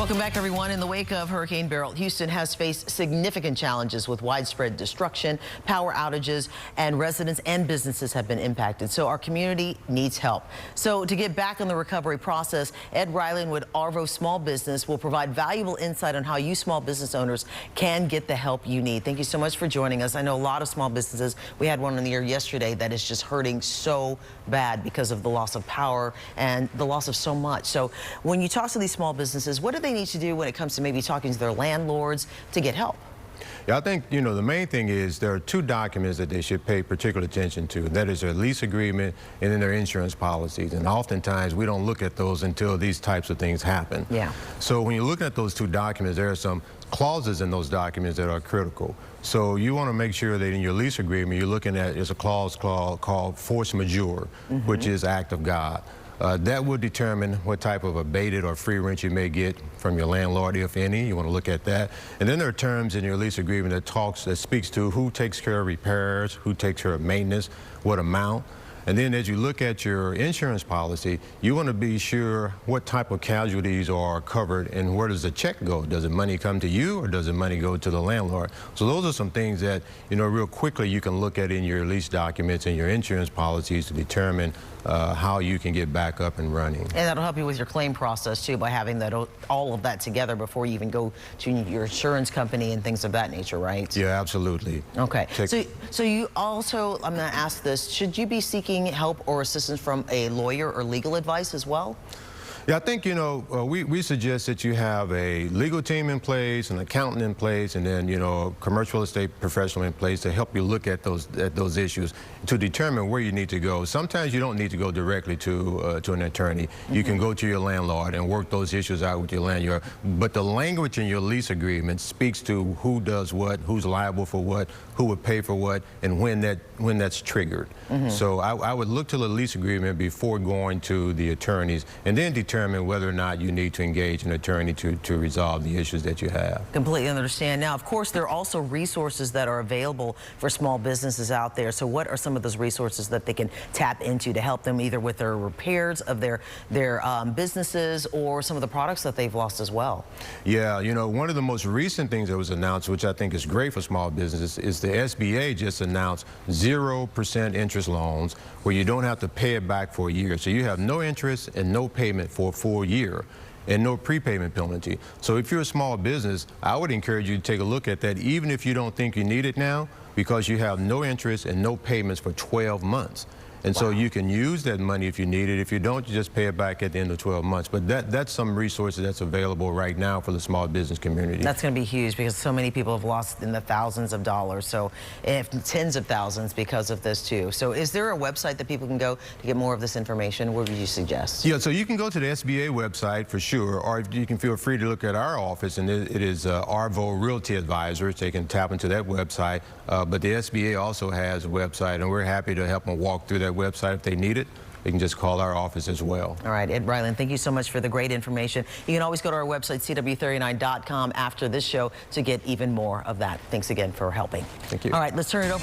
Welcome back, everyone. In the wake of Hurricane Beryl, Houston has faced significant challenges with widespread destruction, power outages, and residents and businesses have been impacted. So our community needs help. So to get back on the recovery process, Ed Ryland with Arvo Small Business will provide valuable insight on how you small business owners can get the help you need. Thank you so much for joining us. I know a lot of small businesses, we had one in the air yesterday that is just hurting so bad because of the loss of power and the loss of so much. So when you talk to these small businesses, what do they need to do when it comes to maybe talking to their landlords to get help? Yeah, I think, the main thing is there are two documents that they should pay particular attention to. That is their lease agreement and then their insurance policies. And oftentimes we don't look at those until these types of things happen. Yeah. So when you look at those two documents, there are some clauses in those documents that are critical. So you want to make sure that in your lease agreement, you're looking at, there's a clause called force majeure, which is act of God. That will determine what type of abated or free rent you may get from your landlord, if any. You want to look at that. And then there are terms in your lease agreement that speaks to who takes care of repairs, who takes care of maintenance, what amount. And then as you look at your insurance policy, you want to be sure what type of casualties are covered and where does the check go? Does the money come to you or does the money go to the landlord? So those are some things that, real quickly you can look at in your lease documents and your insurance policies to determine how you can get back up and running. And that'll help you with your claim process too, by having that all of that together before you even go to your insurance company and things of that nature, right? Yeah, absolutely. Okay. So you also, I'm going to ask this, should you be seeking help or assistance from a lawyer or legal advice as well? Yeah, I think, we suggest that you have a legal team in place, an accountant in place, and then, a commercial real estate professional in place to help you look at those issues to determine where you need to go. Sometimes you don't need to go directly to an attorney. You can go to your landlord and work those issues out with your landlord. But the language in your lease agreement speaks to who does what, who's liable for what, who would pay for what, and when that's triggered. So I would look to the lease agreement before going to the attorneys, and then determine whether or not you need to engage an attorney to resolve the issues that you have. Completely understand. Now, of course, there are also resources that are available for small businesses out there. So what are some of those resources that they can tap into to help them either with their repairs of their businesses or some of the products that they've lost as well? Yeah, one of the most recent things that was announced, which I think is great for small businesses, is the SBA just announced 0% interest loans where you don't have to pay it back for a year. So you have no interest and no payment for a full year and no prepayment penalty. So if you're a small business, I would encourage you to take a look at that, even if you don't think you need it now, because you have no interest and no payments for 12 months. And so you can use that money if you need it. If you don't, you just pay it back at the end of 12 months. But that's some resources that's available right now for the small business community. That's going to be huge because so many people have lost in the thousands of dollars, so if tens of thousands because of this too. So is there a website that people can go to get more of this information? What would you suggest? Yeah, so you can go to the SBA website for sure, or you can feel free to look at our office, and it is Arvo Realty Advisors. They can tap into that website. But the SBA also has a website, and we're happy to help them walk through that website if they need it. They can just call our office as well. All right, Ed Ryland, thank you so much for the great information. You can always go to our website, CW39.com, after this show to get even more of that. Thanks again for helping. Thank you. All right, let's turn it over.